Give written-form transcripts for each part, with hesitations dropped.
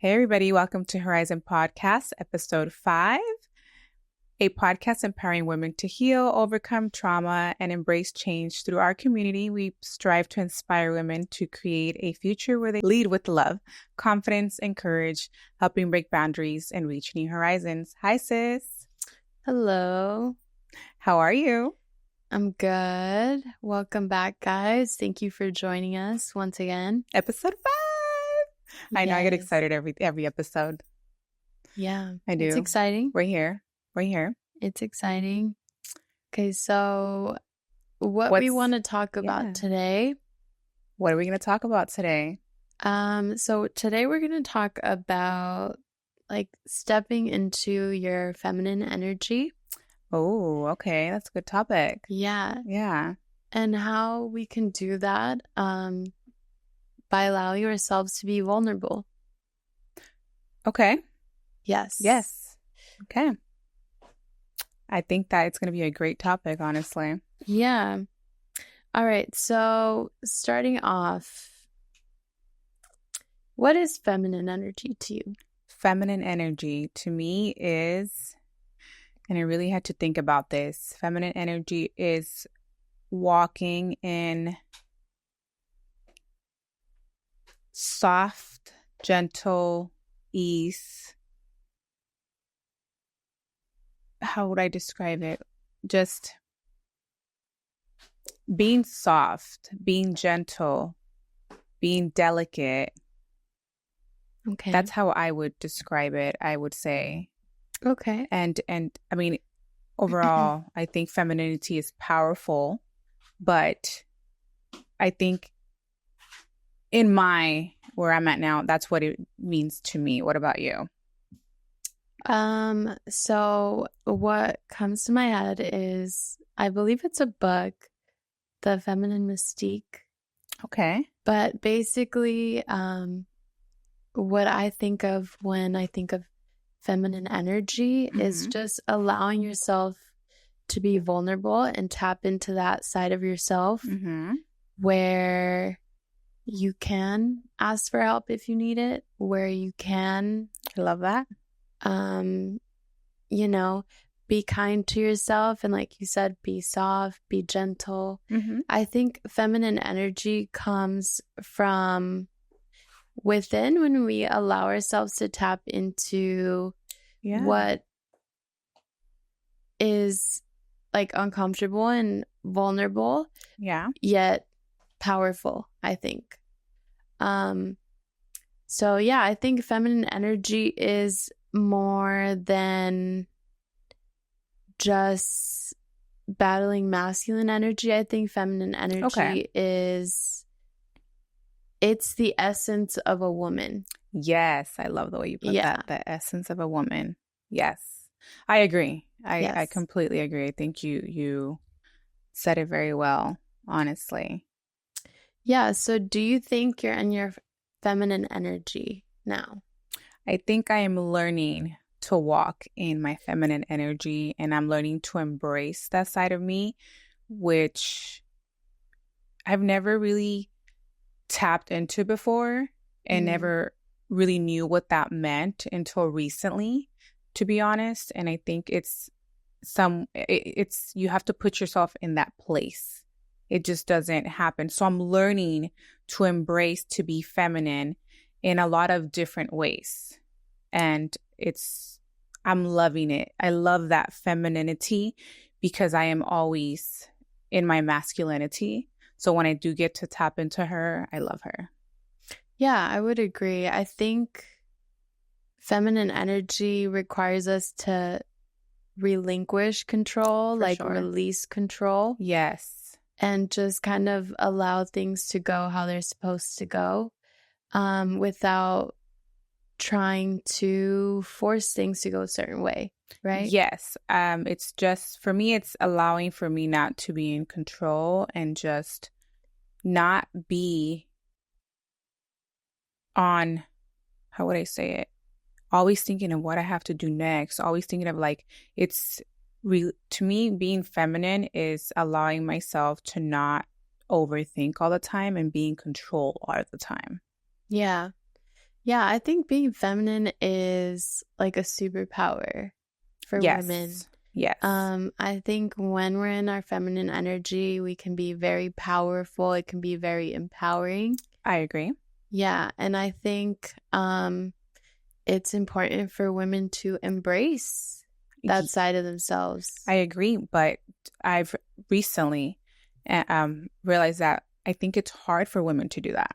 Hey, everybody. Welcome to Horizon Podcast, episode 5, a podcast empowering women to heal, overcome trauma, and embrace change. Through our community, we strive to inspire women to create a future where they lead with love, confidence, and courage, helping break boundaries and reach new horizons. Hi, sis. Hello. How are you? I'm good. Welcome back, guys. Thank you for joining us once again. Episode 5. I know I get Yes. excited every episode. Yeah. I do. It's exciting. We're here. It's exciting. Okay, so what we want to talk about today. What are we going to talk about today? So today we're going to talk about stepping into your feminine energy. Oh, okay. That's a good topic. Yeah. Yeah. And how we can do that by allowing ourselves to be vulnerable. Okay. Yes. Okay. I think that it's going to be a great topic, honestly. Yeah. All right. So starting off, what is feminine energy to you? Feminine energy to me is, and I really had to think about this, feminine energy is walking in soft, gentle ease. How would I describe it? Just being soft, being gentle, being delicate. Okay. That's how I would describe it, I would say. Okay. And I mean, overall, I think femininity is powerful, but I think where I'm at now, that's what it means to me. What about you? So what comes to my head is, I believe it's a book, The Feminine Mystique. Okay. But basically, what I think of when I think of feminine energy is just allowing yourself to be vulnerable and tap into that side of yourself where you can ask for help if you need it, where you can. I love that. Be kind to yourself. And like you said, be soft, be gentle. I think feminine energy comes from within when we allow ourselves to tap into what is uncomfortable and vulnerable, yet powerful, I think. So yeah, I think feminine energy is more than just battling masculine energy. I think feminine energy it's the essence of a woman. Yes, I love the way you put that. The essence of a woman. Yes, I agree. I completely agree. I think you said it very well, honestly. Yeah. So do you think you're in your feminine energy now? I think I am learning to walk in my feminine energy, and I'm learning to embrace that side of me, which I've never really tapped into before and never really knew what that meant until recently, to be honest. And I think it's you have to put yourself in that place. It just doesn't happen. So I'm learning to embrace, to be feminine in a lot of different ways. And I'm loving it. I love that femininity because I am always in my masculinity. So when I do get to tap into her, I love her. Yeah, I would agree. I think feminine energy requires us to relinquish control, release control. Yes. And just kind of allow things to go how they're supposed to go, without trying to force things to go a certain way, right? Yes. It's just, for me, it's allowing for me not to be in control and just not be on, how would I say it? Always thinking of what I have to do next. Always thinking of to me, being feminine is allowing myself to not overthink all the time and be in control all the time. Yeah. Yeah, I think being feminine is like a superpower for women. Yes. Yes. I think when we're in our feminine energy, we can be very powerful. It can be very empowering. I agree. Yeah, and I think it's important for women to embrace that side of themselves. I agree, but I've recently realized that I think it's hard for women to do that.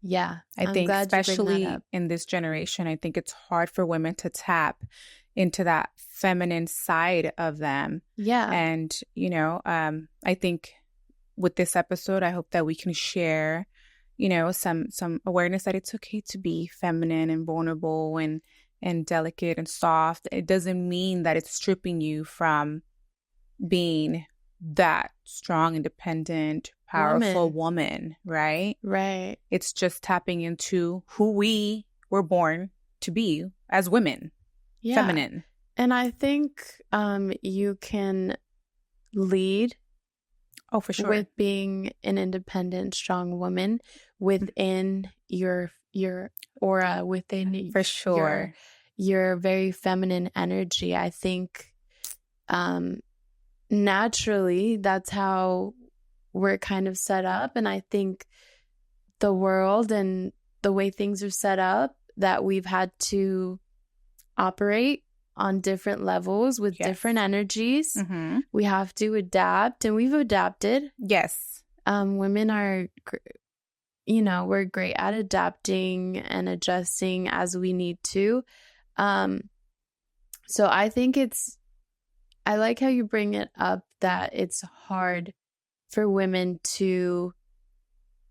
Yeah, I think especially in this generation, I think it's hard for women to tap into that feminine side of them. Yeah. And, you know, I think with this episode, I hope that we can share, you know, some awareness that it's okay to be feminine and vulnerable and delicate and soft. It doesn't mean that it's stripping you from being that strong, independent, powerful woman, right? Right. It's just tapping into who we were born to be as women, feminine. And I think you can lead for sure with being an independent, strong woman within your aura, within for sure your very feminine energy. I think naturally that's how we're kind of set up, and I think the world and the way things are set up, that we've had to operate on different levels with different energies. Mm-hmm. We have to adapt, and we've adapted. Yes. Women are, you know, we're great at adapting and adjusting as we need to. So I think I like how you bring it up that it's hard for women to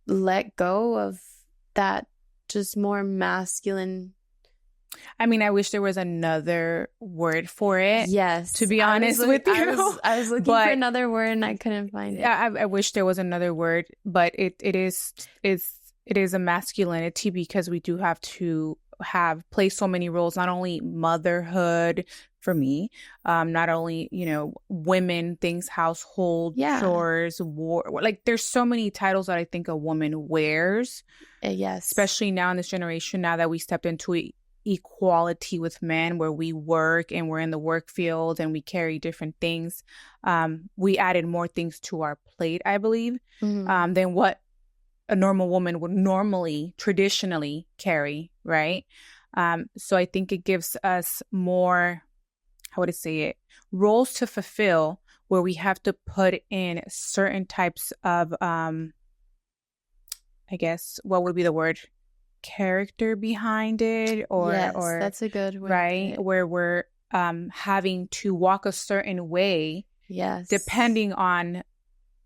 let go of that just more masculine. I mean, I wish there was another word for it. Yes. To be honest with you. I was looking for another word and I couldn't find it. Yeah, I wish there was another word, but it is a masculinity, because we do have to play so many roles, not only motherhood for me, not only, you know, women, things, household, chores, war, like there's so many titles that I think a woman wears. Yes. Especially now in this generation, now that we stepped into equality with men, where we work and we're in the work field and we carry different things. We added more things to our plate, I believe, than what a normal woman would normally, traditionally carry, right? So I think it gives us more, how would I say it, roles to fulfill, where we have to put in certain types of, I guess, what would be the word? Character behind it, or that's a good word, right? Where we're having to walk a certain way, depending on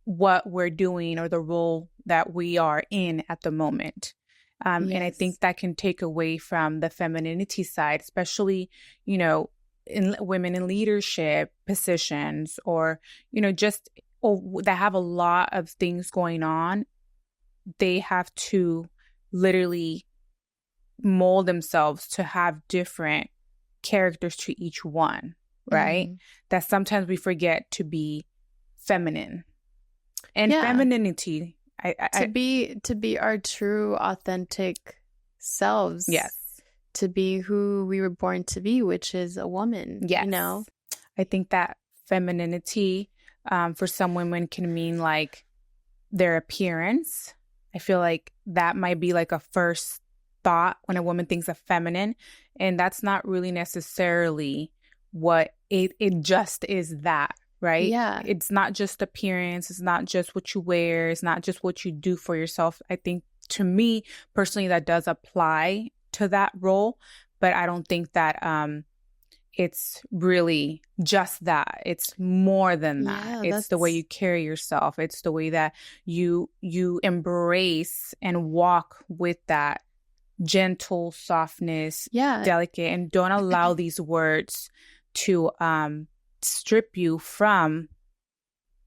what we're doing or the role that we are in at the moment. And I think that can take away from the femininity side, especially, you know, in women in leadership positions, or, you know, just that have a lot of things going on. They have to literally mold themselves to have different characters to each one, right? That sometimes we forget to be feminine. And femininity, to be our true, authentic selves. Yes. To be who we were born to be, which is a woman. Yes. You know? I think that femininity for some women can mean like their appearance. I feel like that might be like a first thought when a woman thinks of feminine, and that's not really necessarily what it just is, that, right? Yeah. It's not just appearance. It's not just what you wear. It's not just what you do for yourself. I think, to me personally, that does apply to that role, but I don't think that it's really just that. It's more than that. It's the way you carry yourself. It's the way that you embrace and walk with that gentle softness, delicate, and don't allow these words to strip you from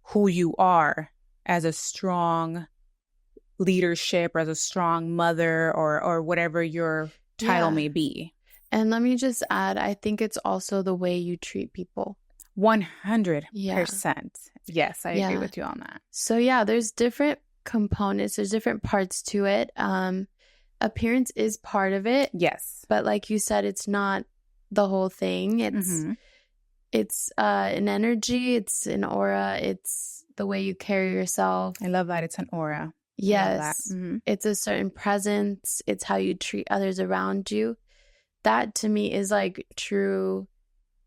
who you are as a strong leadership, or as a strong mother, or whatever your title may be. And let me just add, I think it's also the way you treat people. 100%. Yes, I agree with you on that. So there's different components, there's different parts to it. appearance is part of it. Yes. But like you said, it's not the whole thing. It's an energy, it's an aura, it's the way you carry yourself. I love that it's an aura. Yes. It's a certain presence. It's how you treat others around you. That to me is like true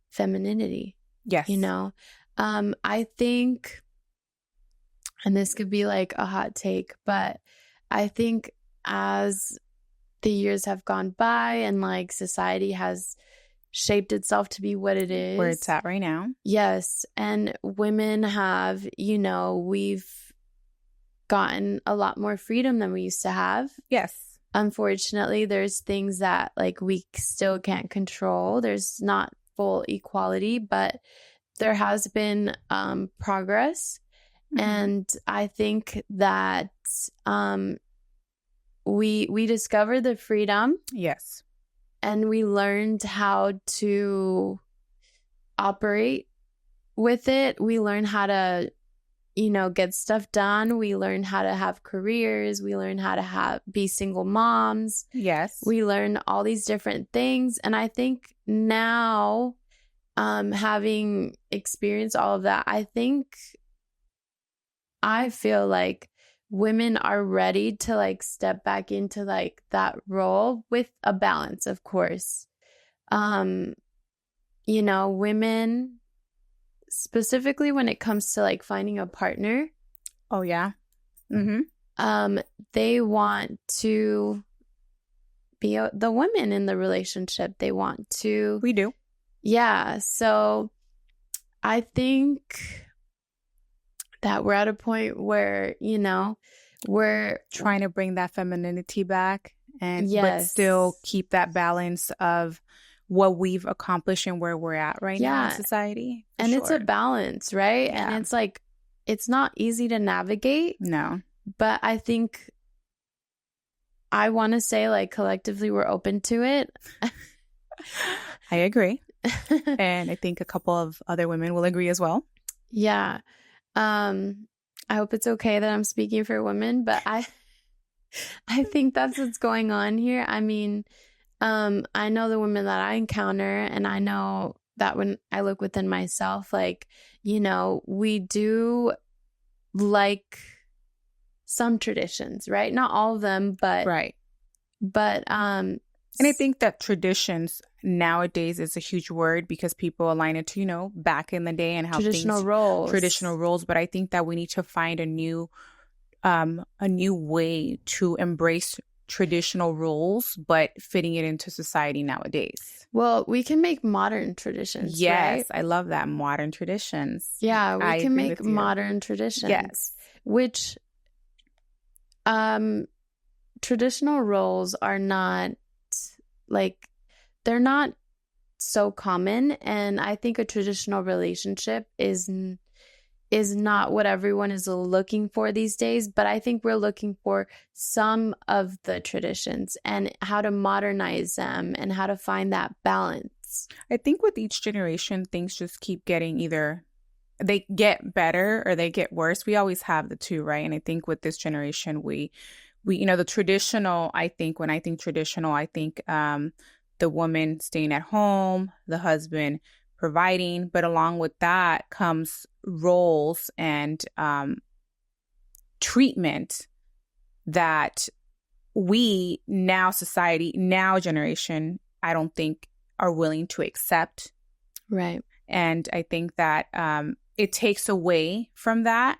femininity. Yes. You know, I think, and this could be like a hot take, but I think as the years have gone by and like society has shaped itself to be what it is, where it's at right now. Yes. And women have, you know, we've gotten a lot more freedom than we used to have. Yes. Unfortunately, there's things that like we still can't control. There's not full equality, but there has been progress. And I think that we discovered the freedom. Yes. And we learned how to operate with it. We learned how to, you know, get stuff done. We learned how to have careers. We learned how to be single moms. Yes. We learned all these different things. And I think now, having experienced all of that, I feel like women are ready to like step back into like that role with a balance, of course. You know, women specifically when it comes to like finding a partner. Oh yeah. They want to be the women in the relationship. They want to. We do. Yeah. So I think that we're at a point where, you know, we're trying to bring that femininity back and yes, but still keep that balance of what we've accomplished and where we're at right now in society. And it's a balance, right? Yeah. And it's like, it's not easy to navigate. No. But I think I want to say like collectively we're open to it. I agree. And I think a couple of other women will agree as well. Yeah. I hope it's okay that I'm speaking for women, but I think that's what's going on here. I mean, I know the women that I encounter, and I know that when I look within myself, like, you know, we do like some traditions, right? Not all of them, but right. But and I think that traditions nowadays is a huge word because people align it to, you know, back in the day and how traditional roles. But I think that we need to find a new way to embrace traditional roles, but fitting it into society nowadays. Well, we can make modern traditions. Yes, right? I love that. Modern traditions. Yeah, we can make modern traditions. Yes. Which traditional roles are not like, they're not so common. And I think a traditional relationship is not what everyone is looking for these days. But I think we're looking for some of the traditions and how to modernize them and how to find that balance. I think with each generation, things just keep getting either they get better or they get worse. We always have the two, right? And I think with this generation, we you know, the traditional, I think when I think traditional, I think the woman staying at home, the husband providing, but along with that comes roles and treatment that we now society, now generation, I don't think are willing to accept. Right. And I think that it takes away from that.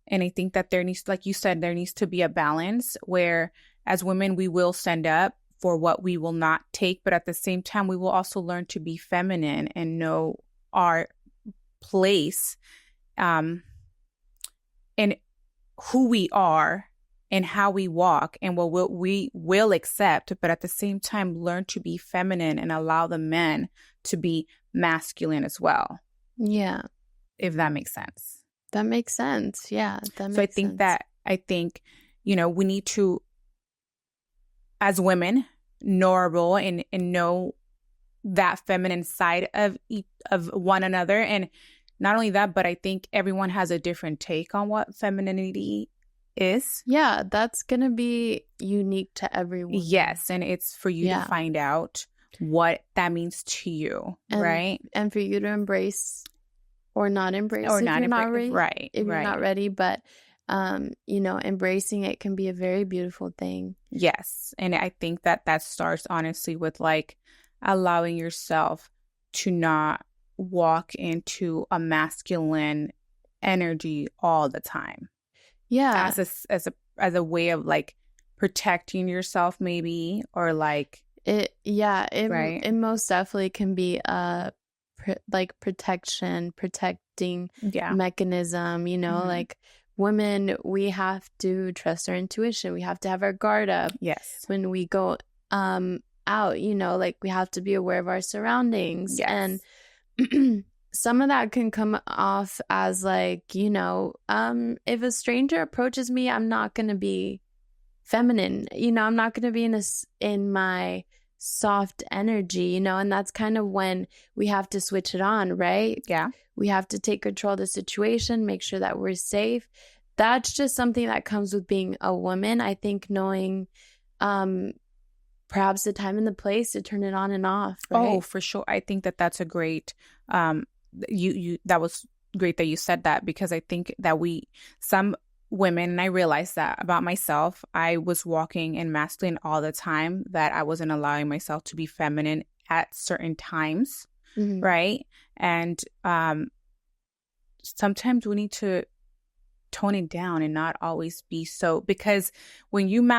And I think that there needs, like you said, there needs to be a balance where as women, we will stand up for what we will not take. But at the same time, we will also learn to be feminine and know our place and who we are and how we walk and what we will accept. But at the same time, learn to be feminine and allow the men to be masculine as well. Yeah. If that makes sense. That makes sense. Yeah. I think, you know, we need to, as women, know our role and know that feminine side of one another. And not only that, but I think everyone has a different take on what femininity is. Yeah, that's going to be unique to everyone. Yes, and it's for you to Yeah. find out what that means to you, right? And for you to embrace or not embrace Or if not you're not embrace. ready. Right, If you're not right. ready, but embracing it can be a very beautiful thing. Yes, and I think that that starts honestly with like allowing yourself to not walk into a masculine energy all the time Yeah. as a way of like protecting yourself maybe, or like, right? It most definitely can be a protecting Yeah. mechanism, like women, we have to trust our intuition. We have to have our guard up Yes. when we go out, like we have to be aware of our surroundings. Yes. And some of that can come off as like, if a stranger approaches me, I'm not going to be feminine, I'm not going to be in my soft energy, and that's kind of when we have to switch it on, right? Yeah. We have to take control of the situation, make sure that we're safe. That's just something that comes with being a woman. I think knowing perhaps the time and the place to turn it on and off, right? Oh, for sure. I think that that's a great you that was great that you said that, because I think that some women, and I realized that about myself, I was walking in masculine all the time, that I wasn't allowing myself to be feminine at certain times, right? And sometimes we need to tone it down and not always be so, because when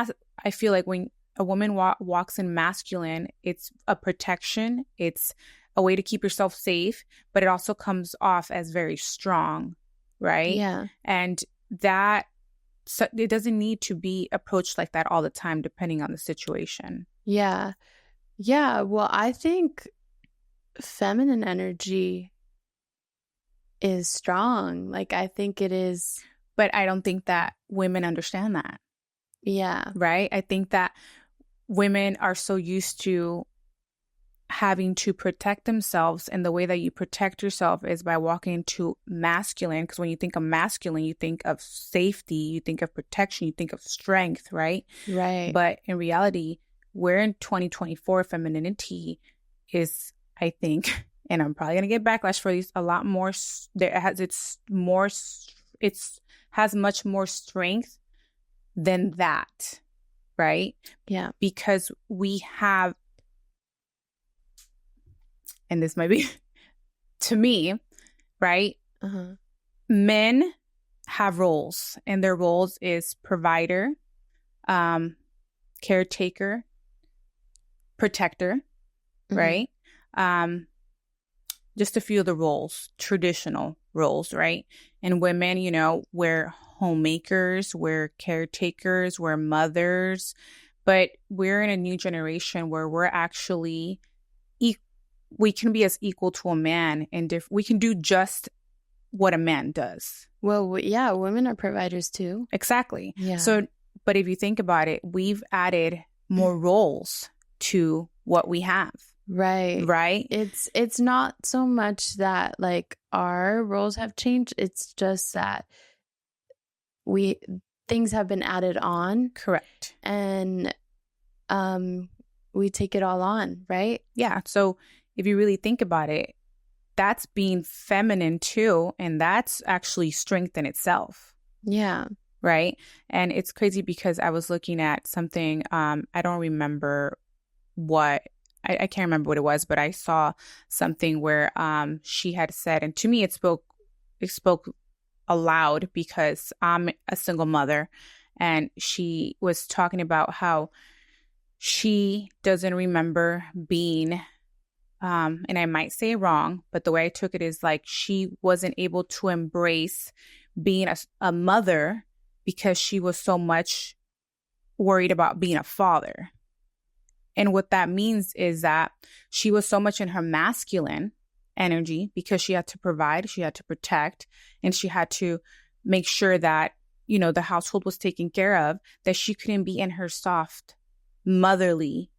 I feel like when a woman walks in masculine, it's a protection, it's a way to keep yourself safe, but it also comes off as very strong, right? Yeah. And so it doesn't need to be approached like that all the time, depending on the situation. Yeah. Yeah. Well, I think feminine energy is strong. Like, I think it is. But I don't think that women understand that. Yeah. Right? I think that women are so used to having to protect themselves, and the way that you protect yourself is by walking into masculine, because when you think of masculine, you think of safety, you think of protection, you think of strength, right? Right. But in reality, we're in 2024. Femininity is, I think, and I'm probably going to get backlash for these, a lot more, has much more strength than that, right? Yeah. Because we have, and this might be to me, right? Men have roles, and their roles is provider, caretaker, protector, right? Just a few of the roles, traditional roles, right? And women, we're homemakers, we're caretakers, we're mothers, but we're in a new generation where we're actually we can be as equal to a man, and we can do just what a man does. Well, yeah, women are providers too. Exactly. Yeah. So, but if you think about it, we've added more roles to what we have. Right. Right. It's not so much that like our roles have changed. It's just that things have been added on. Correct. And we take it all on, right? Yeah. So if you really think about it, that's being feminine too. And that's actually strength in itself. Yeah. Right. And it's crazy because I was looking at something, I don't remember I can't remember what it was, but I saw something where she had said, and to me it spoke aloud, because I'm a single mother, and she was talking about how she doesn't remember being and I might say wrong, but the way I took it is like she wasn't able to embrace being a mother because she was so much worried about being a father. And what that means is that she was so much in her masculine energy because she had to provide, she had to protect, and she had to make sure that, the household was taken care of, that she couldn't be in her soft, motherly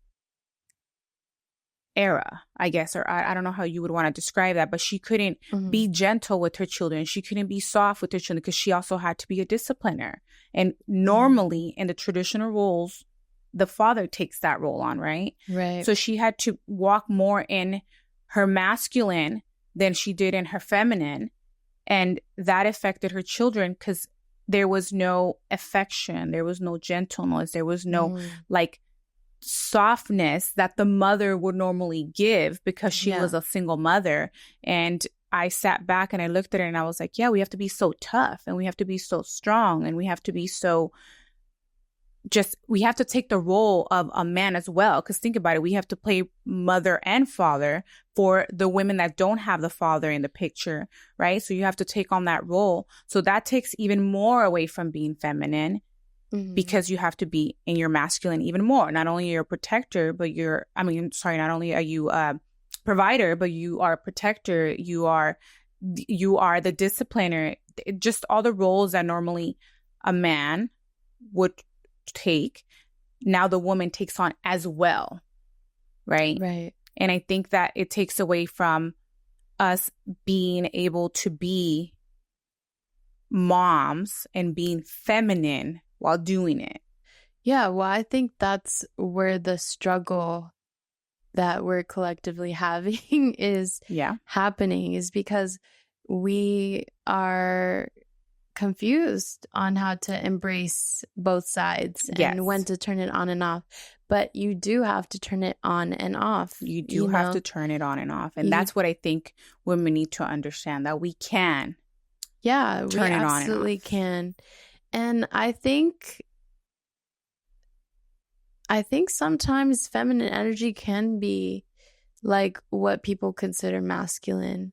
era, I guess, or I don't know how you would want to describe that, but she couldn't be gentle with her children. She couldn't be soft with her children because she also had to be a discipliner. And normally in the traditional roles, the father takes that role on, right? Right. So she had to walk more in her masculine than she did in her feminine. And that affected her children because there was no affection, there was no gentleness, there was no like softness that the mother would normally give because she was a single mother. And I sat back and I looked at her and I was like, yeah, we have to be so tough and we have to be so strong and we have to be so we have to take the role of a man as well. Because think about it, we have to play mother and father for the women that don't have the father in the picture, right? So you have to take on that role. So that takes even more away from being feminine because you have to be in your masculine even more. Not only are you a protector, but not only are you a provider, but you are a protector. You are the discipliner. Just all the roles that normally a man would take, now the woman takes on as well, right? And I think that it takes away from us being able to be moms and being feminine while doing it. Yeah, well, I think that's where the struggle that we're collectively having is happening, is because we are confused on how to embrace both sides and when to turn it on and off. But you do have to turn it on and off. You do have to turn it on and off. And that's what I think women need to understand, that we can. Yeah, turn we it on and absolutely off. can. And I think sometimes feminine energy can be like what people consider masculine.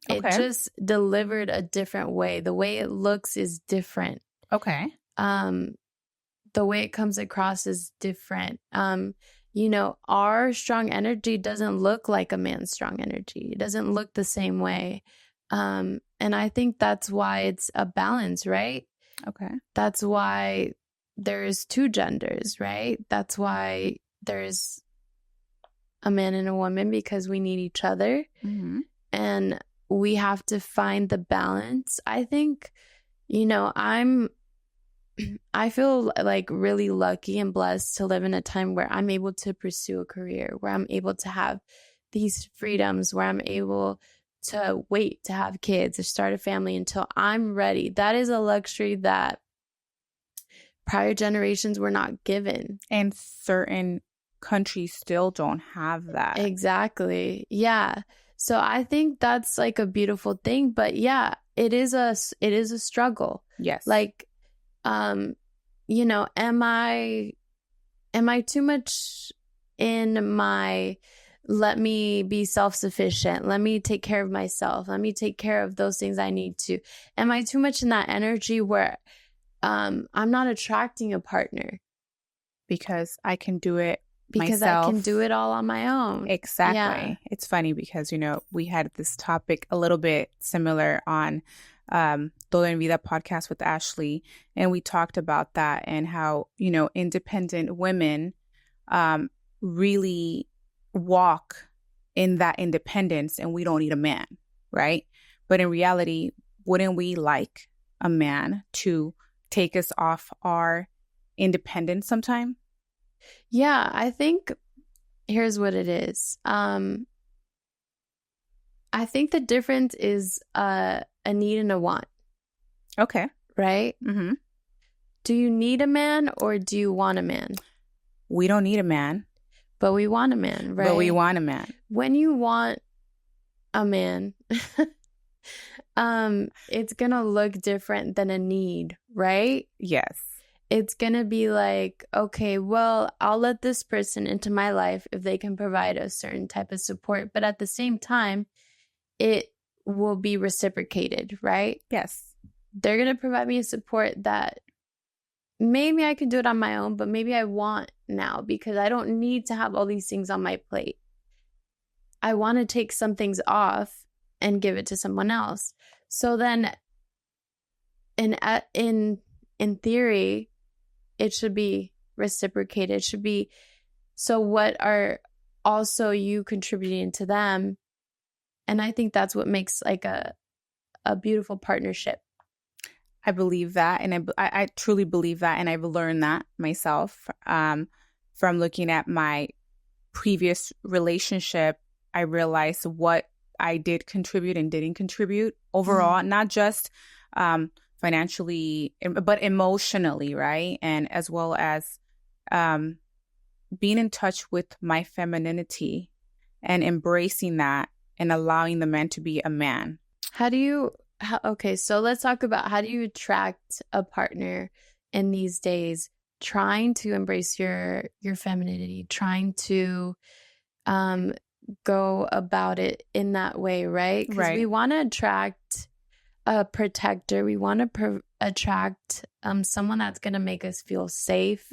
It just delivered a different way. The way it looks is different. Okay. The way it comes across is different. Our strong energy doesn't look like a man's strong energy. It doesn't look the same way. And I think that's why it's a balance, right? Okay. That's why there's two genders, right? That's why there's a man and a woman, because we need each other. And we have to find the balance. I think, I feel like really lucky and blessed to live in a time where I'm able to pursue a career, where I'm able to have these freedoms, where I'm able to wait to have kids or start a family until I'm ready. That is a luxury that prior generations were not given. And certain countries still don't have that. Exactly. Yeah. So I think that's like a beautiful thing, but yeah, it is a struggle. Yes. Like, am I too much in my, let me be self-sufficient, let me take care of myself, let me take care of those things I need to? Am I too much in that energy where I'm not attracting a partner? Because I can do it because myself. I can do it all on my own. Exactly. Yeah. It's funny because, we had this topic a little bit similar on Todo en Vida podcast with Ashley. And we talked about that and how, independent women really walk in that independence and we don't need a man, right? But in reality, wouldn't we like a man to take us off our independence sometime? Yeah, I think here's what it is. I think the difference is a need and a want. Okay. Right? Mm-hmm. Do you need a man or do you want a man? We don't need a man. But we want a man, right? But we want a man. When you want a man, it's going to look different than a need, right? Yes. It's going to be like, okay, well, I'll let this person into my life if they can provide a certain type of support. But at the same time, it will be reciprocated, right? Yes. They're going to provide me a support that maybe I can do it on my own, but maybe I want now because I don't need to have all these things on my plate. I want to take some things off and give it to someone else. So then in theory, it should be reciprocated. It should be, so what are also you contributing to them. And I think that's what makes like a beautiful partnership. I believe that, and I truly believe that, and I've learned that myself from looking at my previous relationship. I realized what I did contribute and didn't contribute overall, not just financially, but emotionally, right? And as well as being in touch with my femininity and embracing that and allowing the man to be a man. Okay, so let's talk about how do you attract a partner in these days, trying to embrace your femininity, trying to go about it in that way, right? Because we want to attract a protector. We want to attract someone that's going to make us feel safe.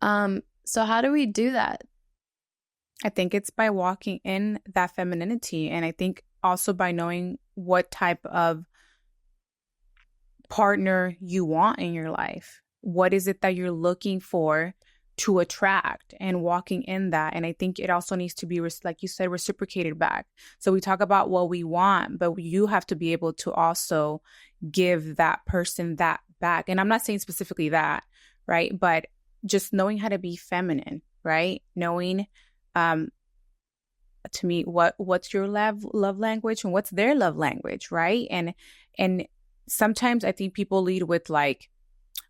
So how do we do that? I think it's by walking in that femininity, and I think also by knowing what type of partner you want in your life. What is it that you're looking for to attract, and walking in that? And I think it also needs to be, like you said, reciprocated back. So we talk about what we want, but you have to be able to also give that person that back. And I'm not saying specifically that, right? But just knowing how to be feminine, right? Knowing to me what's your love language and what's their love language, right? And sometimes I think people lead with like,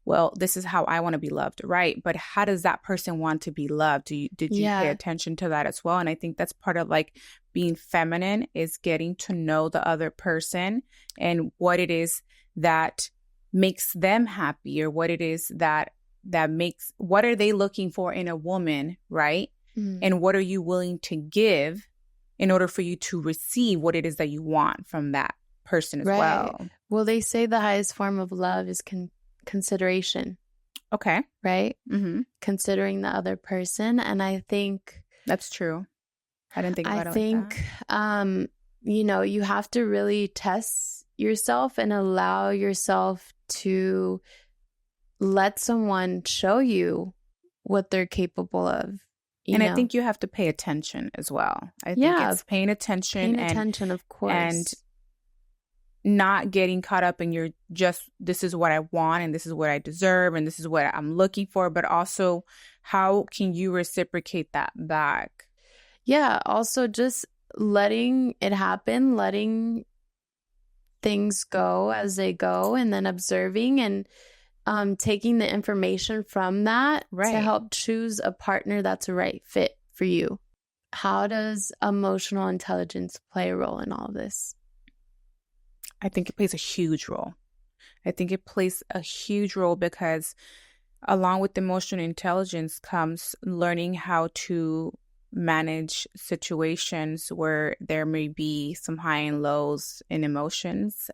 well, this is how I want to be loved, right? But how does that person want to be loved? Did you pay attention to that as well? And I think that's part of like being feminine, is getting to know the other person and what it is that makes them happy, or what it is that makes, what are they looking for in a woman, right? And what are you willing to give in order for you to receive what it is that you want from that person as well? Well, they say the highest form of love is consideration. Okay. Right? Considering the other person. And I think that's true. I didn't think about it like that. You know, you have to really test yourself and allow yourself to let someone show you what they're capable of. I think you have to pay attention as well. I think it's paying attention, of course, and not getting caught up in your just, this is what I want and this is what I deserve and this is what I'm looking for, but also how can you reciprocate that back? Yeah. Also just letting it happen, letting things go as they go, and then observing and taking the information from that to help choose a partner that's a right fit for you. How does emotional intelligence play a role in all of this? I think it plays a huge role. I think it plays a huge role because along with emotional intelligence comes learning how to manage situations where there may be some high and lows in emotions.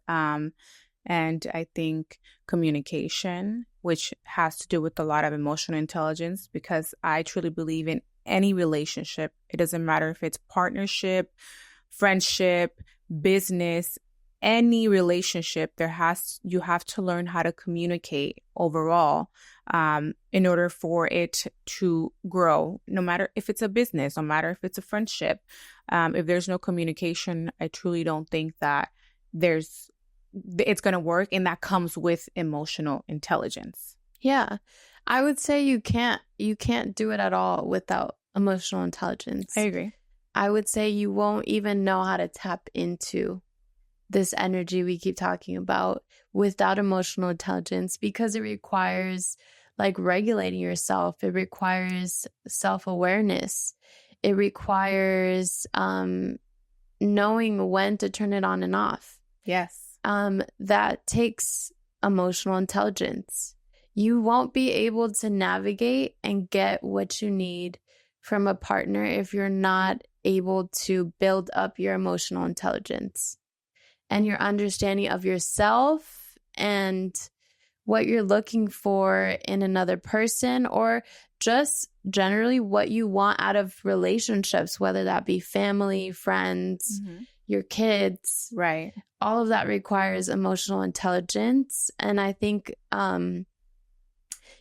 And I think communication, which has to do with a lot of emotional intelligence, because I truly believe in any relationship. It doesn't matter if it's partnership, friendship, business, any relationship, you have to learn how to communicate overall in order for it to grow. No matter if it's a business, no matter if it's a friendship, if there's no communication, I truly don't think that it's going to work, and that comes with emotional intelligence. Yeah. I would say you can't do it at all without emotional intelligence. I agree. I would say you won't even know how to tap into this energy we keep talking about without emotional intelligence, because it requires like regulating yourself. It requires self-awareness. It requires knowing when to turn it on and off. Yes. That takes emotional intelligence. You won't be able to navigate and get what you need from a partner if you're not able to build up your emotional intelligence and your understanding of yourself and what you're looking for in another person, or just generally what you want out of relationships, whether that be family, friends, your kids. Right. All of that requires emotional intelligence. And I think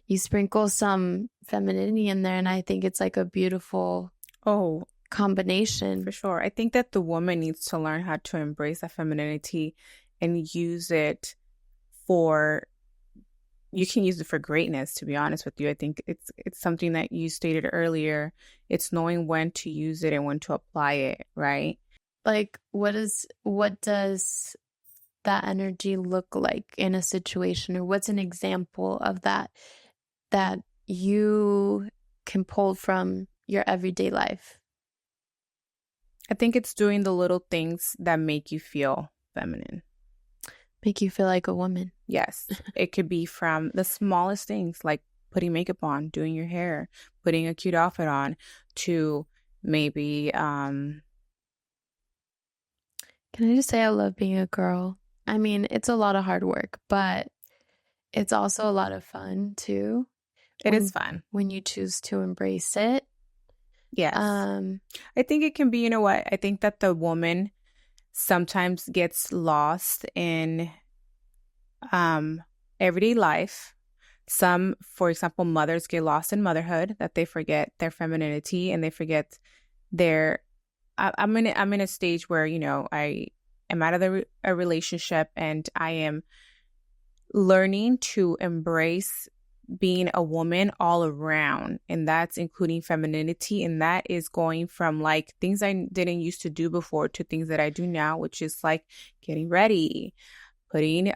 you sprinkle some femininity in there, and I think it's like a beautiful combination. For sure. I think that the woman needs to learn how to embrace that femininity and use it for, you can use it for greatness, to be honest with you. I think it's something that you stated earlier. It's knowing when to use it and when to apply it, right? Like, what does that energy look like in a situation, or what's an example of that you can pull from your everyday life? I think it's doing the little things that make you feel feminine. Make you feel like a woman. Yes. It could be from the smallest things, like putting makeup on, doing your hair, putting a cute outfit on, to maybe Can I just say I love being a girl? I mean, it's a lot of hard work, but it's also a lot of fun too. It is fun when you choose to embrace it. Yes. I think it can be, you know what? I think that the woman sometimes gets lost in everyday life. Some, for example, mothers get lost in motherhood, that they forget their femininity and they forget their I'm in a stage where, you know, I am out of a relationship and I am learning to embrace being a woman all around, and that's including femininity, and that is going from like things I didn't used to do before to things that I do now, which is like getting ready, putting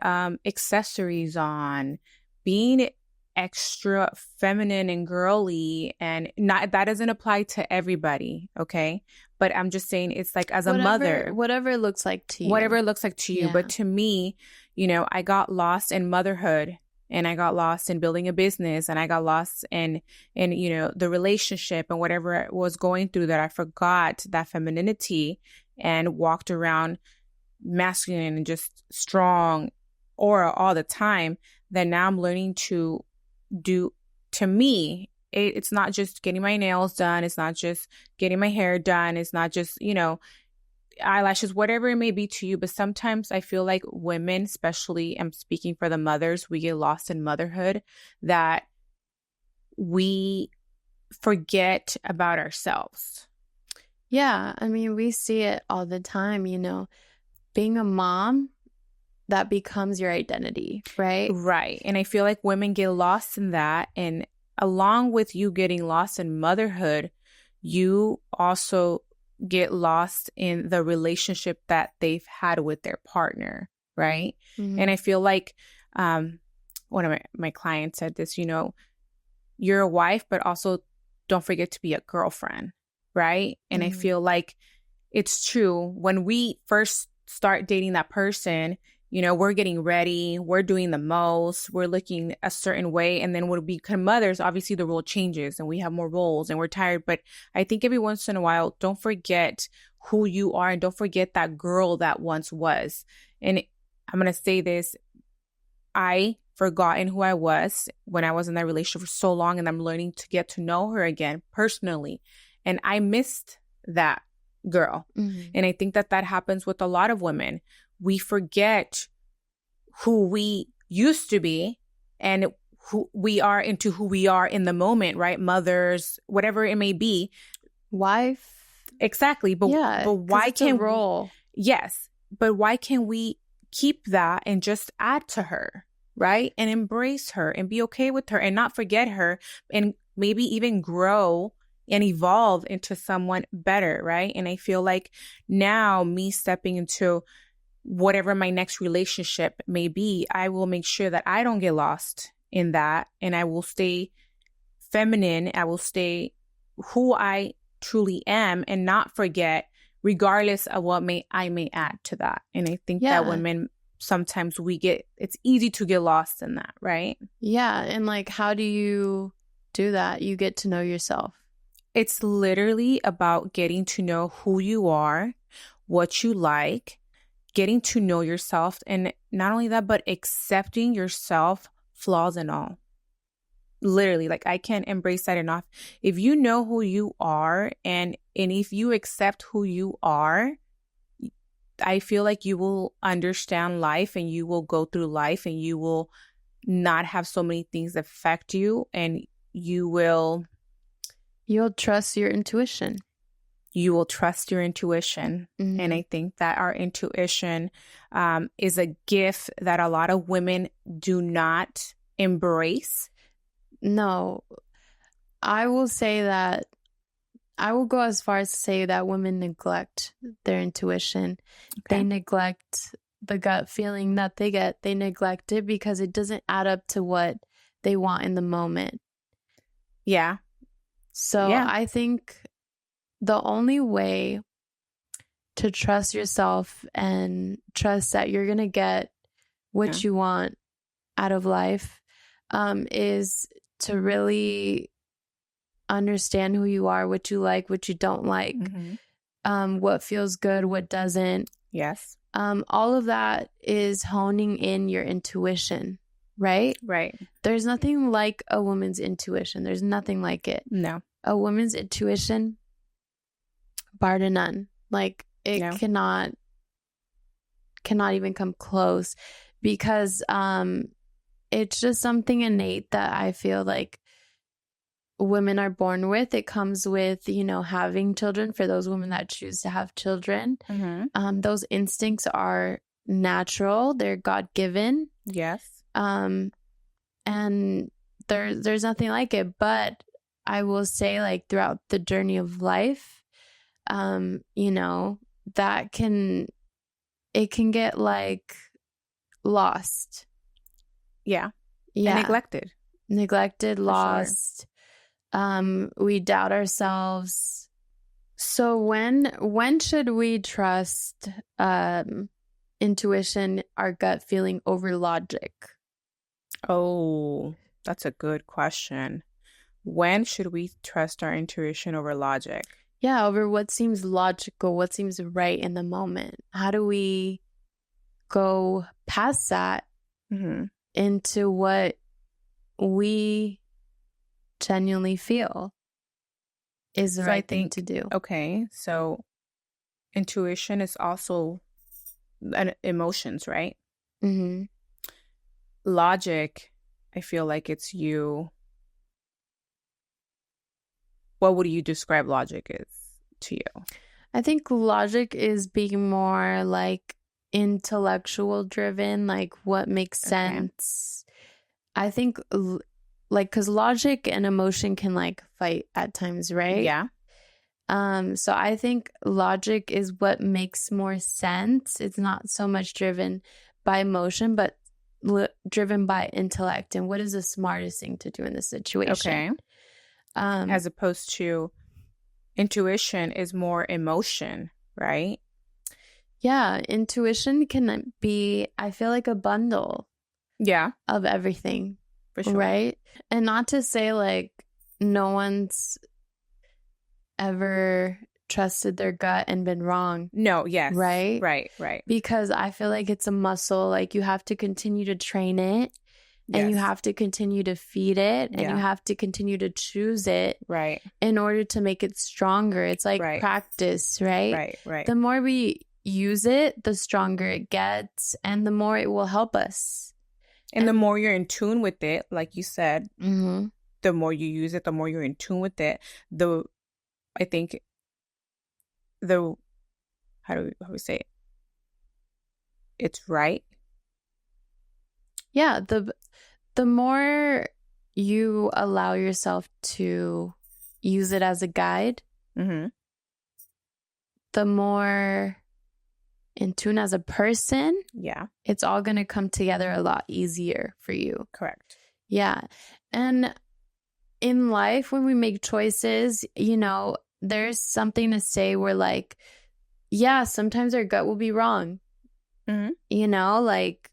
accessories on, being extra feminine and girly, and not that doesn't apply to everybody, okay? But I'm just saying it's like as a mother, whatever it looks like to you. Whatever it looks like to you. But to me, you know, I got lost in motherhood, and I got lost in building a business, and I got lost in you know, the relationship and whatever I was going through, that I forgot that femininity and walked around masculine and just strong aura all the time. That now I'm learning to do, to me, it's not just getting my nails done. It's not just getting my hair done. It's not just, you know, eyelashes, whatever it may be to you. But sometimes I feel like women, especially, I'm speaking for the mothers, we get lost in motherhood, that we forget about ourselves. Yeah, I mean, we see it all the time, you know, being a mom, that becomes your identity, right? Right. And I feel like women get lost in that. And along with you getting lost in motherhood, you also get lost in the relationship that they've had with their partner, right? Mm-hmm. And I feel like one of my clients said this, you know, you're a wife, but also don't forget to be a girlfriend, right? And I feel like it's true. When we first start dating that person, you know, we're getting ready, we're doing the most, we're looking a certain way. And then when we become mothers, obviously the role changes and we have more roles and we're tired. But I think every once in a while, don't forget who you are and don't forget that girl that once was. And I'm going to say this, I forgotten who I was when I was in that relationship for so long, and I'm learning to get to know her again personally. And I missed that girl. Mm-hmm. And I think that happens with a lot of women. We forget who we used to be and who we are into who we are in the moment, right? Mothers, whatever it may be. Wife. Exactly. But, yeah, but why can't role? Yes. But why can't we keep that and just add to her, right? And embrace her and be okay with her and not forget her, and maybe even grow and evolve into someone better, right? And I feel like now, me stepping into whatever my next relationship may be, I will make sure that I don't get lost in that, and I will stay feminine. I will stay who I truly am and not forget, regardless of what I may add to that. And I think that women, sometimes it's easy to get lost in that, right? Yeah. And like, how do you do that? You get to know yourself. It's literally about getting to know who you are, what you like, getting to know yourself, and not only that, but accepting yourself, flaws and all. Literally, like, I can't embrace that enough. If you know who you are and if you accept who you are, I feel like you will understand life and you will go through life and you will not have so many things affect you, and you'll trust your intuition. you will trust your intuition. Mm-hmm. And I think that our intuition is a gift that a lot of women do not embrace. No, I will say that I will go as far as to say that women neglect their intuition. Okay. They neglect the gut feeling that they get. They neglect it because it doesn't add up to what they want in the moment. Yeah. So Yeah. I think the only way to trust yourself and trust that you're going to get what you want out of life is to really understand who you are, what you like, what you don't like, what feels good, what doesn't. Yes. All of that is honing in your intuition, right? Right. There's nothing like a woman's intuition. There's nothing like it. No. A woman's intuition, bar to none. Like it cannot even come close, because it's just something innate that I feel like women are born with. It comes with, having children. For those women that choose to have children, those instincts are natural. They're God-given. Yes. And there's nothing like it. But I will say, like, throughout the journey of life, that can get like lost. Yeah. Yeah. And neglected, lost. Sure. We doubt ourselves. So when should we trust intuition, our gut feeling, over logic? Oh, that's a good question. When should we trust our intuition over logic? Yeah, over what seems logical, what seems right in the moment. How do we go past that into what we genuinely feel is the right thing to do? Okay, so intuition is also emotions, right? Logic, I feel like it's you. What would you describe logic is to you? I think logic is being more like intellectual driven, like what makes sense. I think because logic and emotion can like fight at times, right? Yeah. So I think logic is what makes more sense. It's not so much driven by emotion, but driven by intellect and what is the smartest thing to do in this situation. Okay. As opposed to intuition is more emotion, right? Yeah, intuition can be, I feel like, a bundle. Yeah. Of everything. For sure. Right? And not to say like no one's ever trusted their gut and been wrong. No, yes. Right? Right. Because I feel like it's a muscle. Like you have to continue to train it. And you have to continue to feed it, and you have to continue to choose it in order to make it stronger. It's like practice, right? Right. The more we use it, the stronger it gets, and the more it will help us. And the more you're in tune with it, like you said, the more you use it, the more you're in tune with it. I think how do we say it? It's right. Yeah, the more you allow yourself to use it as a guide, the more in tune as a person, it's all going to come together a lot easier for you. Correct. Yeah. And in life, when we make choices, there's something to say where like, yeah, sometimes our gut will be wrong. Like,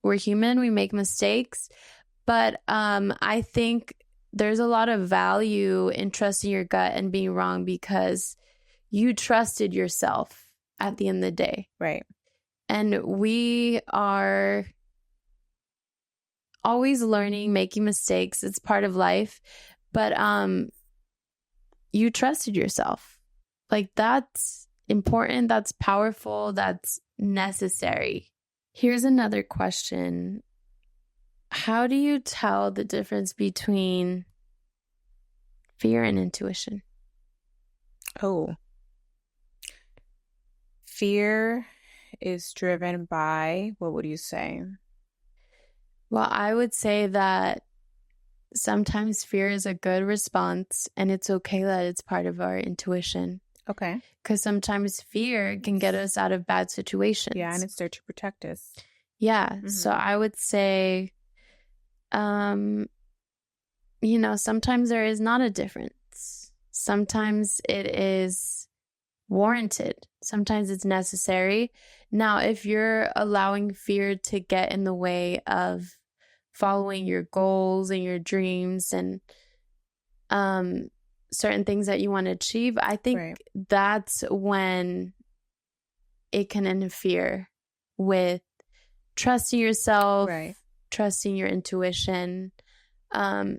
we're human, we make mistakes, but I think there's a lot of value in trusting your gut and being wrong because you trusted yourself at the end of the day. Right. And we are always learning, making mistakes. It's part of life. But you trusted yourself. Like, that's important, that's powerful, that's necessary. Here's another question. How do you tell the difference between fear and intuition? Oh, fear is driven by, what would you say? Well, I would say that sometimes fear is a good response, and it's okay that it's part of our intuition. Okay. Because sometimes fear can get us out of bad Yeah, and situations. it's there to protect us. Yeah. So I would say, um, sometimes there is not a difference. Sometimes it is warranted. Sometimes it's necessary. Now, if you're allowing fear to get in the way of following your goals and your dreams and certain things that you want to achieve, I think Right. that's when it can interfere with trusting yourself, Right. trusting your intuition, um,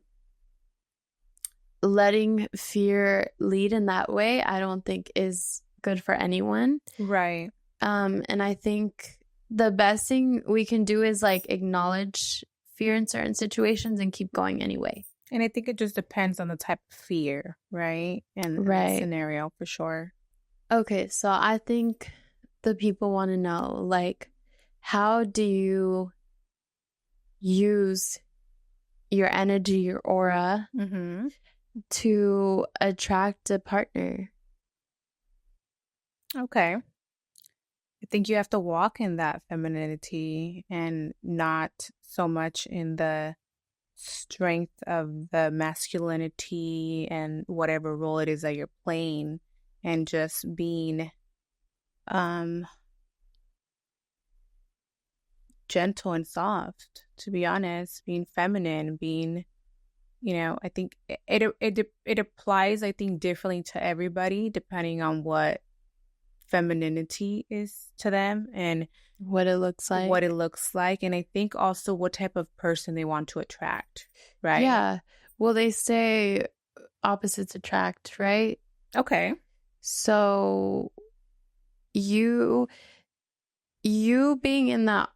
letting fear lead in that way, I don't think is good for anyone. Right. And I think the best thing we can do is like acknowledge fear in certain situations and keep going anyway. And I think it just depends on the type of fear, right? And the Right. scenario for sure. Okay, so I think the people want to know, like, how do you use your energy, your aura, to attract a partner? Okay. I think you have to walk in that femininity and not so much in the strength of the masculinity and whatever role it is that you're playing, and just being um gentle and soft, to be honest, being feminine, being, I think it applies, I think, differently to everybody depending on what femininity is to them and What it looks like. what it looks like, and I think also what type of person they want to attract, right? Yeah. Well, they say opposites attract, right? Okay. So you being in that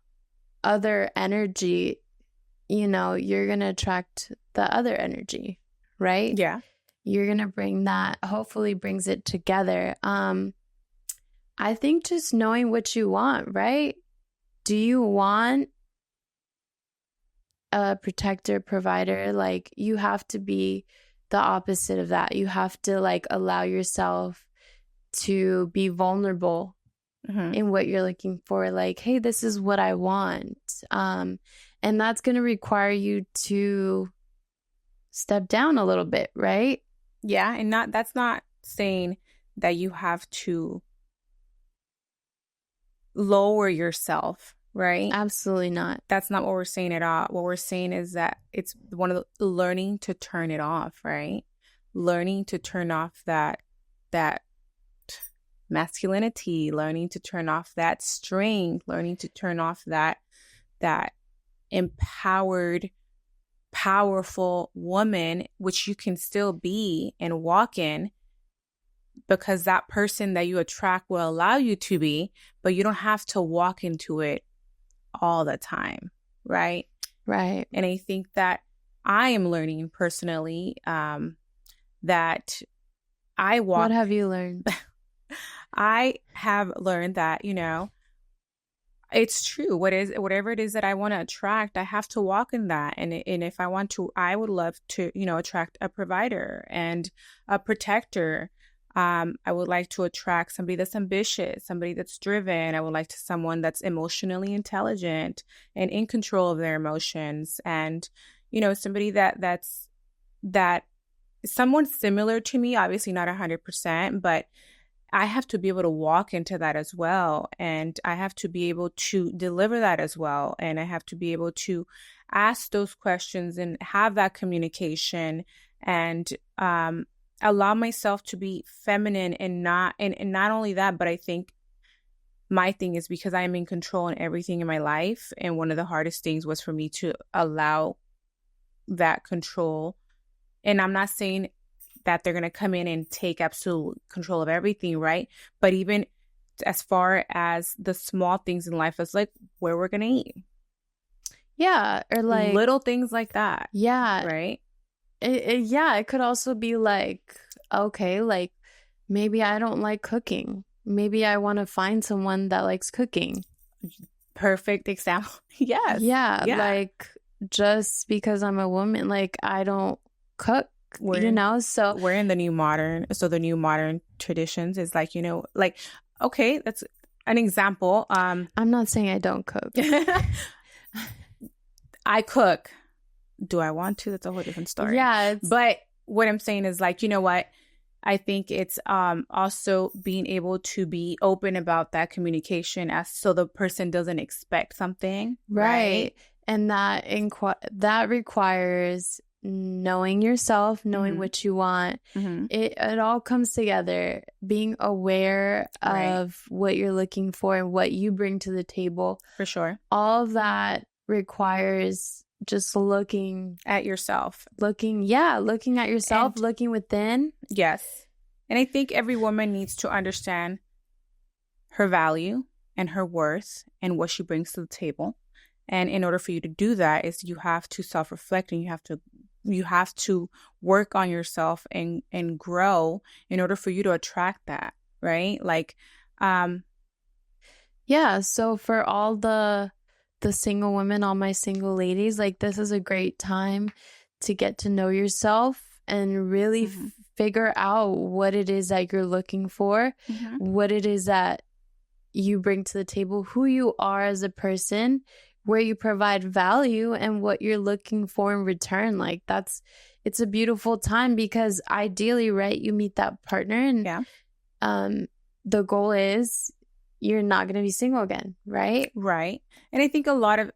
other energy, you're going to attract the other energy, right? Yeah. You're going to bring that, hopefully brings it together. I think just knowing what you want, right? Do you want a protector, provider? Like, you have to be the opposite of that. You have to like allow yourself to be vulnerable in what you're looking for. Like, hey, this is what I want. And that's going to require you to step down a little bit, right? Yeah, and that's not saying that you have to lower yourself, right? Absolutely not. That's not what we're saying at all. What we're saying is that it's one of the learning to turn it off, right? Learning to turn off that masculinity, learning to turn off that strength, learning to turn off that empowered, powerful woman, which you can still be and walk in, because that person that you attract will allow you to be, but you don't have to walk into it all the time, right? Right. And I think that I am learning personally that I walk. What have you learned? I have learned that, it's true. Whatever it is that I want to attract, I have to walk in that. And if I want to, I would love to, attract a provider and a protector. I would like to attract somebody that's ambitious, somebody that's driven. I would like someone that's emotionally intelligent and in control of their emotions, and somebody that's someone similar to me. Obviously, not 100%, but I have to be able to walk into that as well. And I have to be able to deliver that as well. And I have to be able to ask those questions and have that communication, and allow myself to be feminine, and not only that, but I think my thing is because I am in control in everything in my life. And one of the hardest things was for me to allow that control. And I'm not saying that they're going to come in and take absolute control of everything, right? But even as far as the small things in life, it's like where we're going to eat. Yeah. Or like little things like that. Yeah. Right? It could also be like, okay, like maybe I don't like cooking. maybe I want to find someone that likes cooking. Perfect example. Yes. Yeah, Yeah. like just because I'm a woman, like I don't cook, you know? So We're in the new modern. So the new modern traditions is like, like, okay, that's an example. I'm not saying I don't cook. I cook. Do I want to? That's a whole different story. Yeah. But what I'm saying is like, you know what? I think it's also being able to be open about that communication as so the person doesn't expect something. Right. And that requires knowing yourself, knowing what you want. It all comes together. Being aware of what you're looking for and what you bring to the table. For sure. All of that requires just looking at yourself. Looking at yourself, looking within. Yes. And I think every woman needs to understand her value and her worth and what she brings to the table. And in order for you to do that is you have to self-reflect and you have to work on yourself and grow in order for you to attract that, right? Like yeah, so for all the single women, all my single ladies, like this is a great time to get to know yourself and really figure out what it is that you're looking for, what it is that you bring to the table, who you are as a person, where you provide value and what you're looking for in return. Like it's a beautiful time because ideally, right, you meet that partner and the goal is you're not going to be single again, right? Right. And I think a lot of,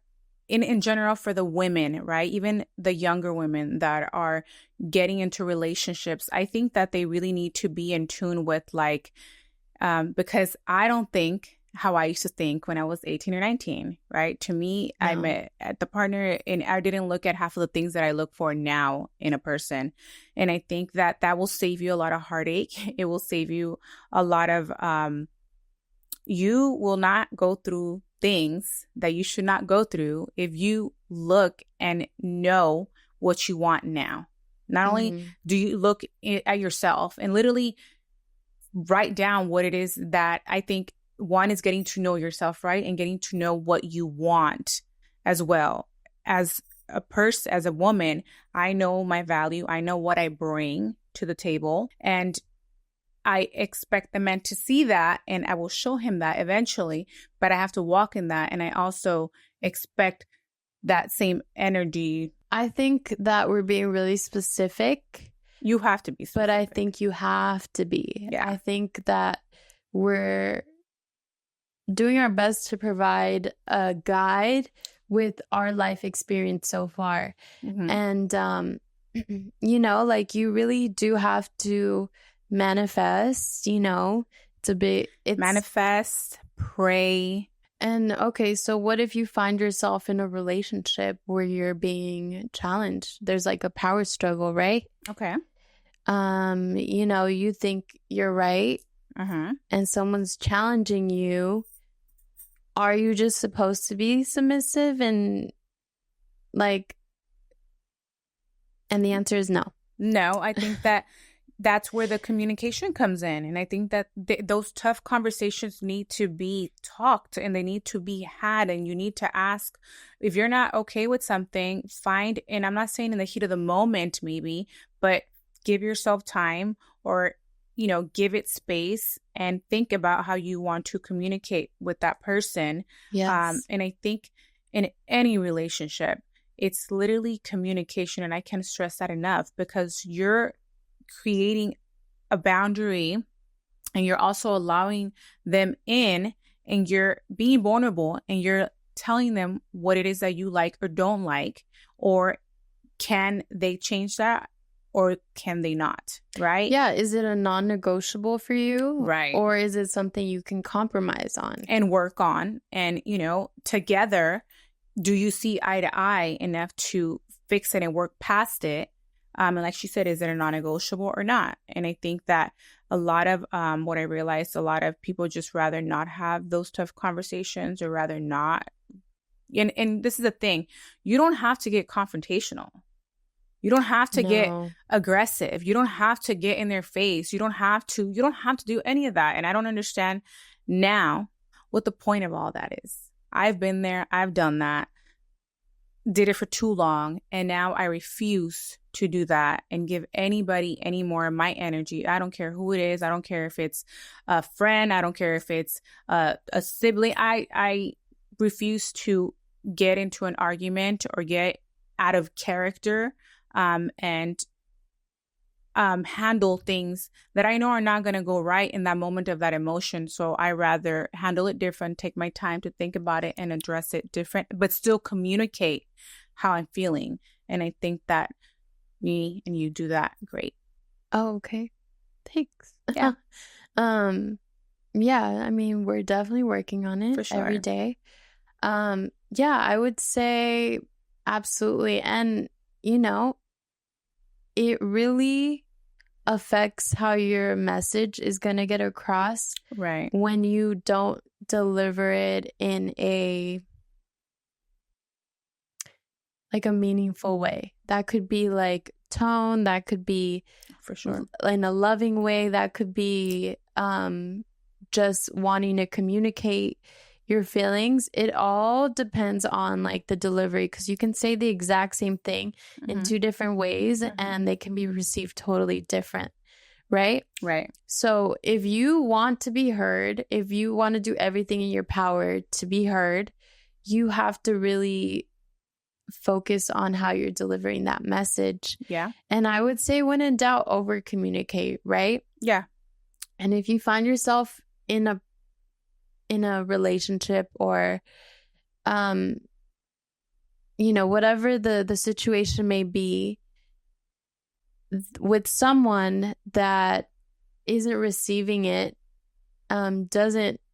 in general, for the women, right, even the younger women that are getting into relationships, I think that they really need to be in tune with like, because I don't think how I used to think when I was 18 or 19, right? To me, no. I met at the partner and I didn't look at half of the things that I look for now in a person. And I think that will save you a lot of heartache. It will save you a lot of, you will not go through things that you should not go through if you look and know what you want now. Not only do you look at yourself and literally write down what it is that I think one is getting to know yourself, right? And getting to know what you want as well. As a person, as a woman, I know my value. I know what I bring to the table. And I expect the man to see that and I will show him that eventually, but I have to walk in that. And I also expect that same energy. I think that we're being really specific. You have to be specific. But I think you have to be. Yeah. I think that we're doing our best to provide a guide with our life experience so far. And, you know, like you really do have to manifest, you know, it's manifest, pray. And okay, so what if you find yourself in a relationship where you're being challenged? There's like a power struggle, right? Okay. You know, you think you're right and someone's challenging you. Are you just supposed to be submissive and like, and the answer is no. No, I think that's where the communication comes in. And I think that those tough conversations need to be talked and they need to be had. And you need to ask if you're not okay with something, and I'm not saying in the heat of the moment, maybe, but give yourself time or, you know, give it space and think about how you want to communicate with that person. Yes. And I think in any relationship, it's literally communication. And I can't stress that enough because you're creating a boundary and you're also allowing them in and you're being vulnerable and you're telling them what it is that you like or don't like, or can they change that or can they not, right? Yeah. Is it a non-negotiable for you? Right. Or is it something you can compromise on? And work on and, you know, together, do you see eye to eye enough to fix it and work past it? And like she said, is it a non-negotiable or not? And I think that a lot of what I realized, a lot of people just rather not have those tough conversations or rather not. And this is the thing. You don't have to get confrontational. You don't have to get No. aggressive. You don't have to get in their face. You don't have to do any of that. And I don't understand now what the point of all that is. I've been there. I've done that. Did it for too long. And now I refuse to do that and give anybody any more of my energy. I don't care who it is. I don't care if it's a friend. I don't care if it's a sibling. I refuse to get into an argument or get out of character and handle things that I know are not going to go right in that moment of that emotion. So I rather handle it different, take my time to think about it and address it different, but still communicate how I'm feeling. And I think that me and you do that great. Oh, okay. Thanks. Yeah. Yeah, I mean, we're definitely working on it For sure. every day. Yeah, I would say absolutely. And, you know, it really affects how your message is going to get across Right. when you don't deliver it in a meaningful way. That could be like tone, that could be For sure. in a loving way, that could be just wanting to communicate your feelings. It all depends on like the delivery, because you can say the exact same thing in two different ways and they can be received totally different, right? Right. So if you want to be heard, if you want to do everything in your power to be heard, you have to really focus on how you're delivering that message. Yeah. And I would say when in doubt, over communicate, right? Yeah. And if you find yourself in a relationship or you know, whatever the situation may be, with someone that isn't receiving it,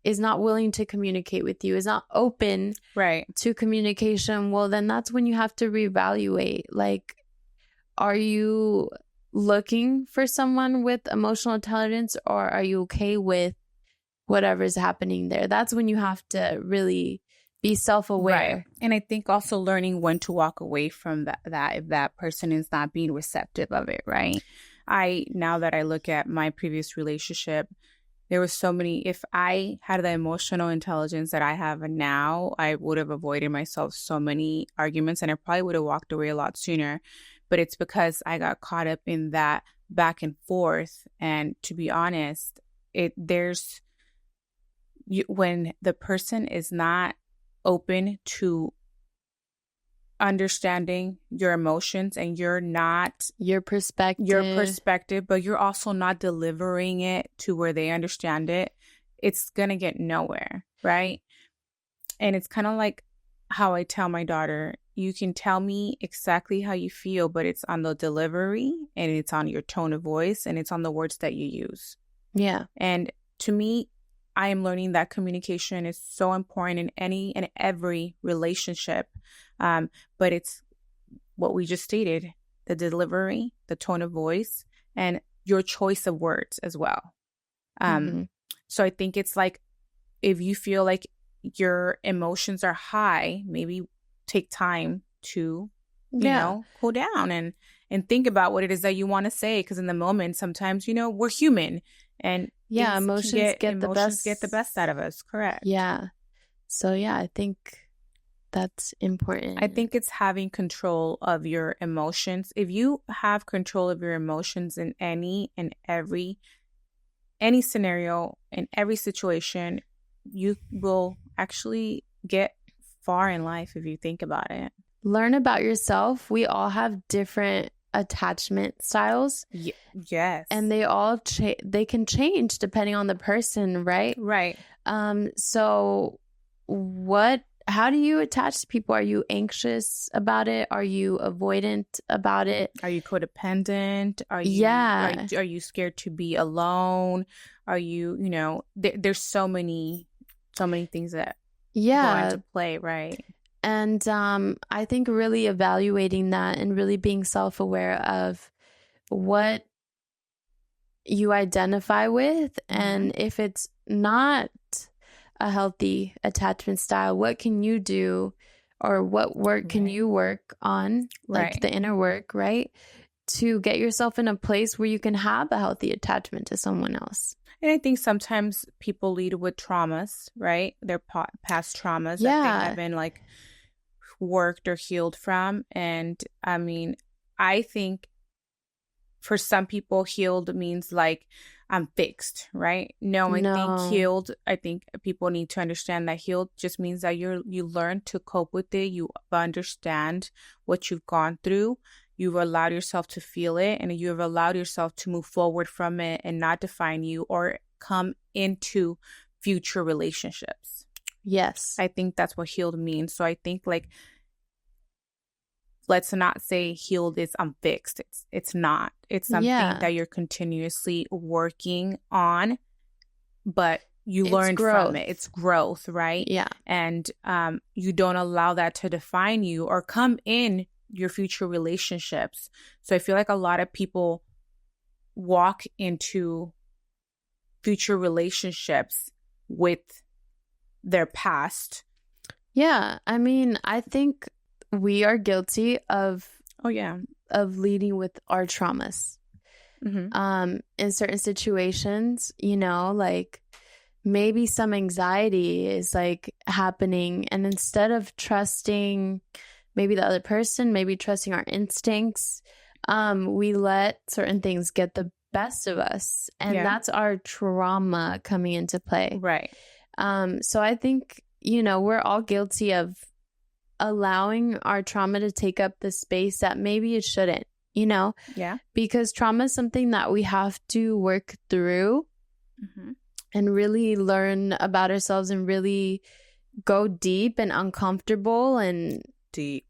is not willing to communicate with you, is not open Right. to communication, well, then that's when you have to reevaluate. Like, are you looking for someone with emotional intelligence, or are you okay with whatever's happening there? That's when you have to really be self-aware. Right. And I think also learning when to walk away from that if that person is not being receptive of it, right? Now that I look at my previous relationship, there were so many, if I had the emotional intelligence that I have now, I would have avoided myself so many arguments and I probably would have walked away a lot sooner. But it's because I got caught up in that back and forth. And to be honest, when the person is not open to understanding your emotions and you're not your perspective, but you're also not delivering it to where they understand it, it's gonna get nowhere, right? And it's kind of like how I tell my daughter, you can tell me exactly how you feel, but it's on the delivery and it's on your tone of voice and it's on the words that you use. Yeah. And to me, I am learning that communication is so important in any and every relationship. But it's what we just stated, the delivery, the tone of voice, and your choice of words as well. So I think it's like, if you feel like your emotions are high, maybe take time to, you know, cool down and think about what it is that you want to say. Because in the moment, sometimes, you know, we're human and emotions get the best out of us. Correct. Yeah. So yeah, I think that's important. I think it's having control of your emotions. If you have control of your emotions in any and every scenario, in every situation, you will actually get far in life if you think about it. Learn about yourself. We all have different attachment styles. Yes. And they all they can change depending on the person, right? Right. So how do you attach to people? Are you anxious about it? Are you avoidant about it? Are you codependent? Are you scared to be alone? Are you, you know, there's so many things that go into play, right? And I think really evaluating that and really being self-aware of what you identify with, and if it's not a healthy attachment style, what can you do or what work can you work on, like the inner work, right? To get yourself in a place where you can have a healthy attachment to someone else. And I think sometimes people lead with traumas, right? Their past traumas that they haven't like worked or healed from. And I mean, I think for some people, healed means like I'm fixed, right? No, I think healed, I think people need to understand that healed just means that you learn to cope with it. You understand what you've gone through. You've allowed yourself to feel it, and you have allowed yourself to move forward from it and not define you or come into future relationships. Yes. I think that's what healed means. So I think like, let's not say healed is I'm fixed. It's not. It's something that you're continuously working on, but you learn from it. It's growth, right? Yeah. And you don't allow that to define you or come in your future relationships. So I feel like a lot of people walk into future relationships with their past. Yeah. I mean, I think we are guilty of leading with our traumas. Mm-hmm. In certain situations, you know, like maybe some anxiety is like happening, and instead of trusting maybe the other person, maybe trusting our instincts, we let certain things get the best of us, and that's our trauma coming into play. Right. So I think, you know, we're all guilty of allowing our trauma to take up the space that maybe it shouldn't, you know? Yeah. Because trauma is something that we have to work through and really learn about ourselves and really go deep and uncomfortable and deep.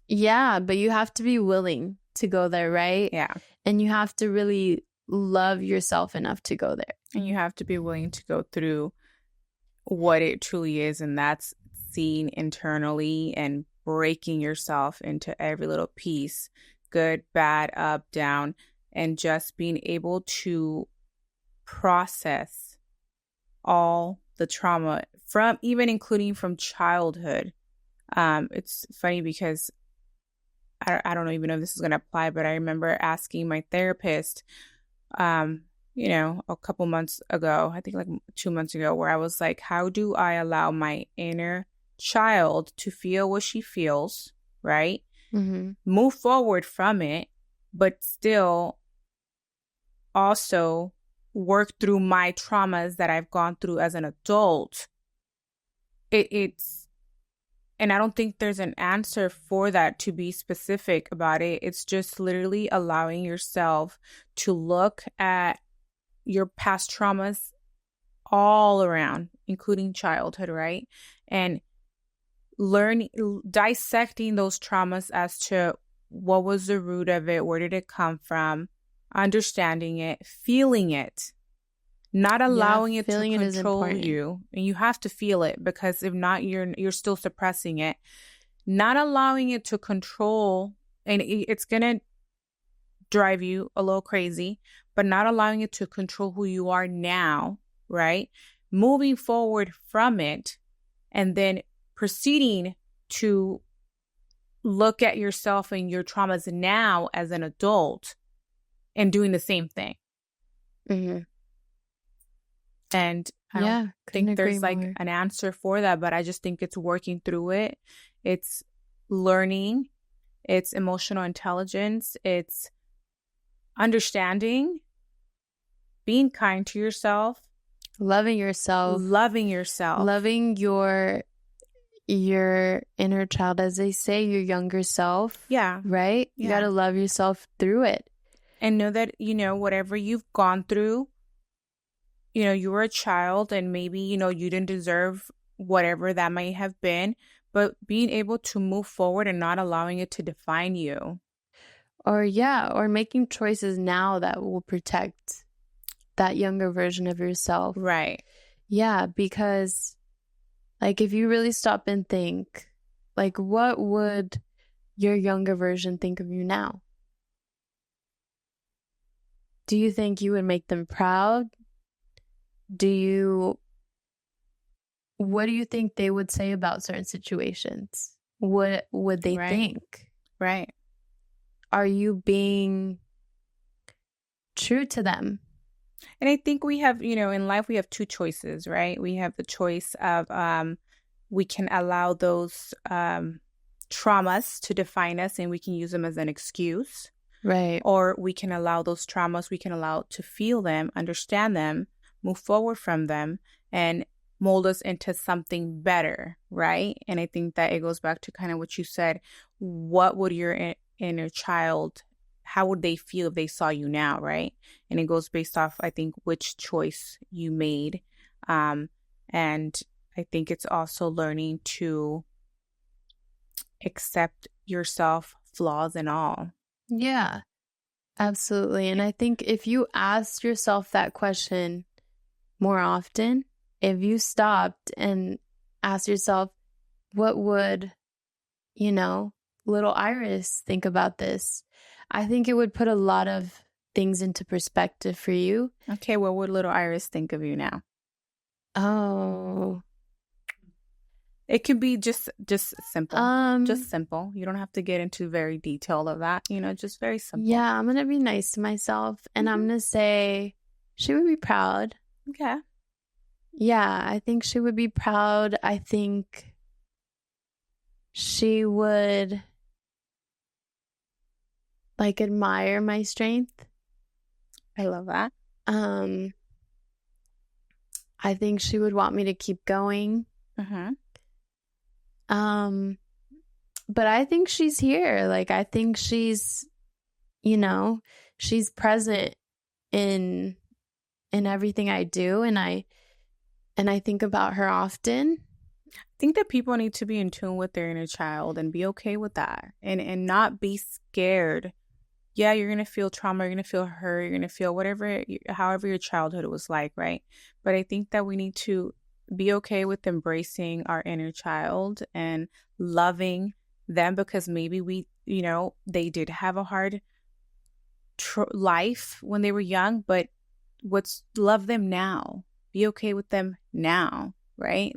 Yeah, but you have to be willing to go there, right? Yeah. And you have to really love yourself enough to go there. And you have to be willing to go through what it truly is, and that's seeing internally and breaking yourself into every little piece, good, bad, up, down, and just being able to process all the trauma from, even including from childhood. It's funny because I don't even know if this is going to apply, but I remember asking my therapist, you know, a couple months ago, I think like 2 months ago, where I was like, how do I allow my inner child to feel what she feels, right? Move forward from it, but still also work through my traumas that I've gone through as an adult. It's, and I don't think there's an answer for that to be specific about it. It's just literally allowing yourself to look at your past traumas all around, including childhood, right? And dissecting those traumas as to what was the root of it, where did it come from, understanding it, feeling it, not allowing it to control you. And you have to feel it, because if not, you're still suppressing it. Not allowing it to control, and it's gonna drive you a little crazy, but not allowing it to control who you are now, right? Moving forward from it, and then proceeding to look at yourself and your traumas now as an adult and doing the same thing. And I don't think there's like an answer for that, but I just think it's working through it. It's learning, it's emotional intelligence, it's understanding, being kind to yourself, loving yourself, loving your inner child, as they say, your younger self. Yeah. Right? You got to love yourself through it. And know that, you know, whatever you've gone through, you know, you were a child and maybe, you know, you didn't deserve whatever that might have been, but being able to move forward and not allowing it to define you. Or making choices now that will protect that younger version of yourself. Right. Yeah, because like if you really stop and think, like what would your younger version think of you now? Do you think you would make them proud? What do you think they would say about certain situations? what would they Right. think? Right. Are you being true to them? And I think we have, in life we have two choices, right? We have the choice of we can allow those traumas to define us and we can use them as an excuse, Right. or we can allow those traumas, we can allow to feel them, understand them, move forward from them, and mold us into something better, right? And I think that it goes back to kind of what you said. What would your inner child, how would they feel if they saw you now, right? And it goes based off, I think, which choice you made. And I think it's also learning to accept yourself, flaws and all. Yeah, absolutely. And I think if you ask yourself that question more often, if you stopped and asked yourself, what would, little Iris think about this? I think it would put a lot of things into perspective for you. Okay, what would little Iris think of you now? Oh. It can be just simple. Just simple. You don't have to get into very detailed of that, just very simple. Yeah, I'm going to be nice to myself and I'm going to say she would be proud. Okay. Yeah, I think she would be proud. I think she would admire my strength. I love that. I think she would want me to keep going. But I think she's here. I think she's, she's present in everything I do, and I think about her often. I think that people need to be in tune with their inner child and be okay with that, and not be scared. Yeah, you're gonna feel trauma, you're gonna feel hurt, you're gonna feel however your childhood was like, right? But I think that we need to be okay with embracing our inner child and loving them, because maybe they did have a hard life when they were young, but love them now. Be okay with them now, right?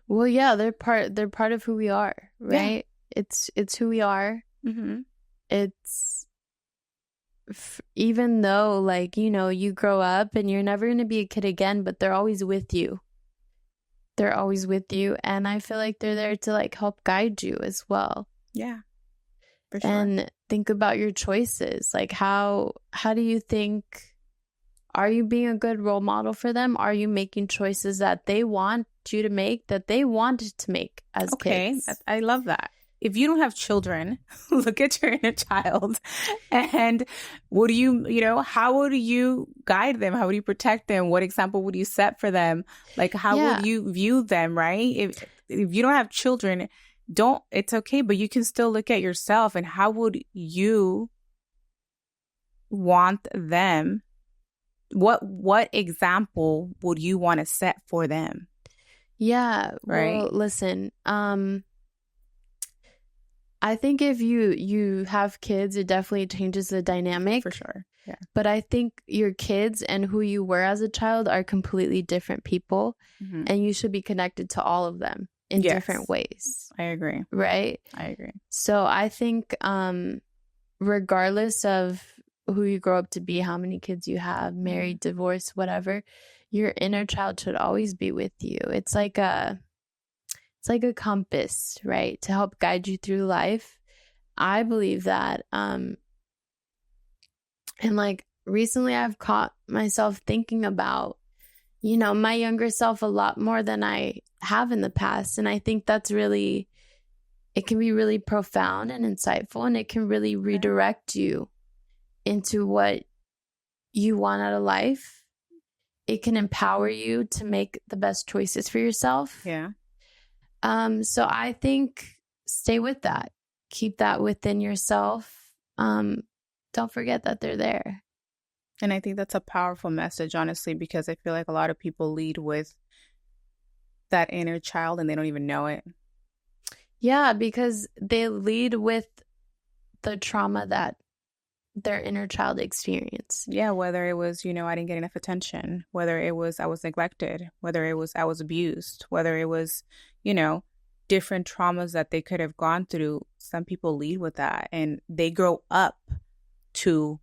Well, yeah, they're part of who we are, right? Yeah. It's who we are. Mm-hmm. It's even though you grow up and you're never going to be a kid again, but they're always with you. They're always with you, and I feel like they're there to help guide you as well. Yeah. For sure. And think about your choices. How do you think, are you being a good role model for them? Are you making choices that they want you to make, that they wanted to make as kids? Okay, I love that. If you don't have children, look at your inner child and how would you guide them? How would you protect them? What example would you set for them? How would you view them, right? If you don't have children, it's okay, but you can still look at yourself and how would you want them? What example would you want to set for them? Yeah, right. Well, listen, I think if you have kids, it definitely changes the dynamic. For sure. Yeah. But I think your kids and who you were as a child are completely different people, and you should be connected to all of them in different ways. I agree. Right? I agree. So I think regardless of who you grow up to be, how many kids you have, married, divorced, whatever, your inner child should always be with you. It's like a compass, right? To help guide you through life. I believe that. And recently I've caught myself thinking about, my younger self a lot more than I have in the past. And I think that's it can be really profound and insightful, and it can really redirect you into what you want out of life. It can empower you to make the best choices for yourself. Yeah. So I think stay with that. Keep that within yourself. Don't forget that they're there. And I think that's a powerful message, honestly, because I feel like a lot of people lead with that inner child and they don't even know it. Yeah, because they lead with the trauma that their inner child experienced. Yeah, whether it was, I didn't get enough attention, whether it was I was neglected, whether it was I was abused, whether it was, different traumas that they could have gone through, some people lead with that and they grow up to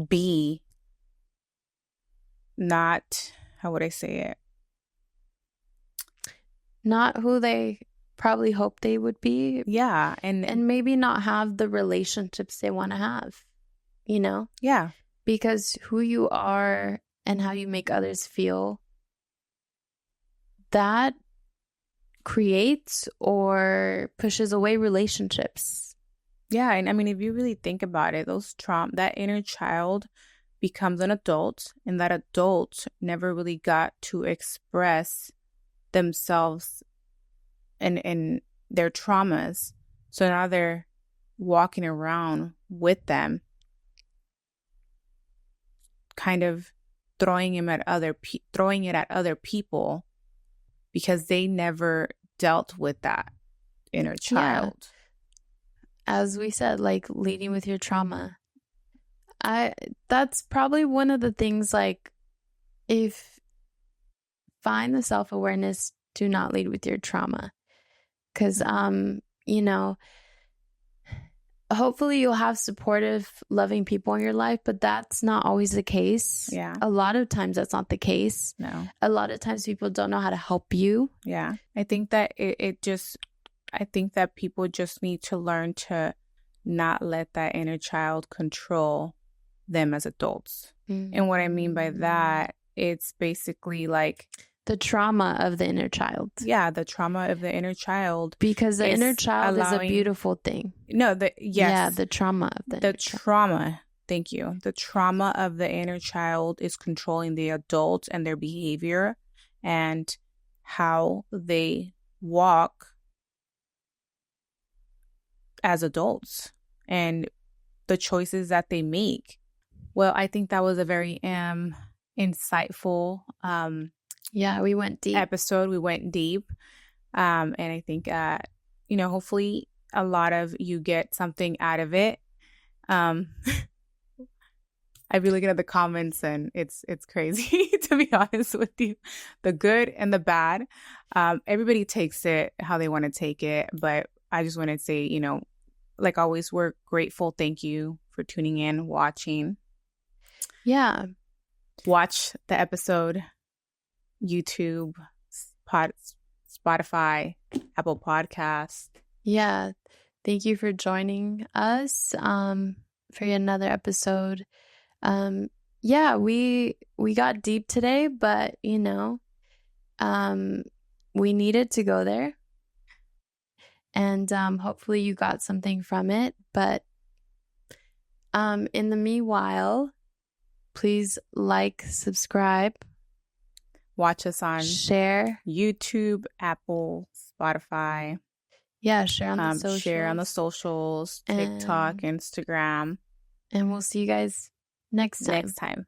be not, how would I say it? Not who they probably hoped they would be. Yeah. And maybe not have the relationships they want to have, you know? Yeah. Because who you are and how you make others feel, that creates or pushes away relationships. Yeah. And I mean, if you really think about it, that inner child becomes an adult, and that adult never really got to express themselves and their traumas. So now they're walking around with them, kind of throwing it at other people because they never dealt with that inner child. Yeah. As we said, like leading with your trauma. That's probably one of the things, like, if find the self-awareness, do not lead with your trauma. Because, you know, hopefully you'll have supportive, loving people in your life, but that's not always the case. Yeah. A lot of times that's not the case. No. A lot of times people don't know how to help you. Yeah. I think that I think that people just need to learn to not let that inner child control them as adults. Mm-hmm. And what I mean by that, it's basically like the trauma of the inner child. Yeah, the trauma of the inner child. Because the inner child is a beautiful thing. No, yes. Yeah, the trauma of the inner trauma. Thank you. The trauma of the inner child is controlling the adult and their behavior and how they walk as adults and the choices that they make. Well, I think that was a very insightful yeah, we went deep. Episode. We went deep. And I think hopefully a lot of you get something out of it. I've been looking at the comments and it's crazy, to be honest with you. The good and the bad. Everybody takes it how they want to take it, but I just want to say, like always, we're grateful. Thank you for tuning in, watching. Yeah. Watch the episode, YouTube, Spotify, Apple Podcasts. Yeah. Thank you for joining us for yet another episode. Yeah, we got deep today, but we needed to go there. And hopefully you got something from it. But in the meanwhile, please like, subscribe. Watch us on share YouTube, Apple, Spotify. Yeah, share on the socials. Share on the socials, TikTok, Instagram. And we'll see you guys next time.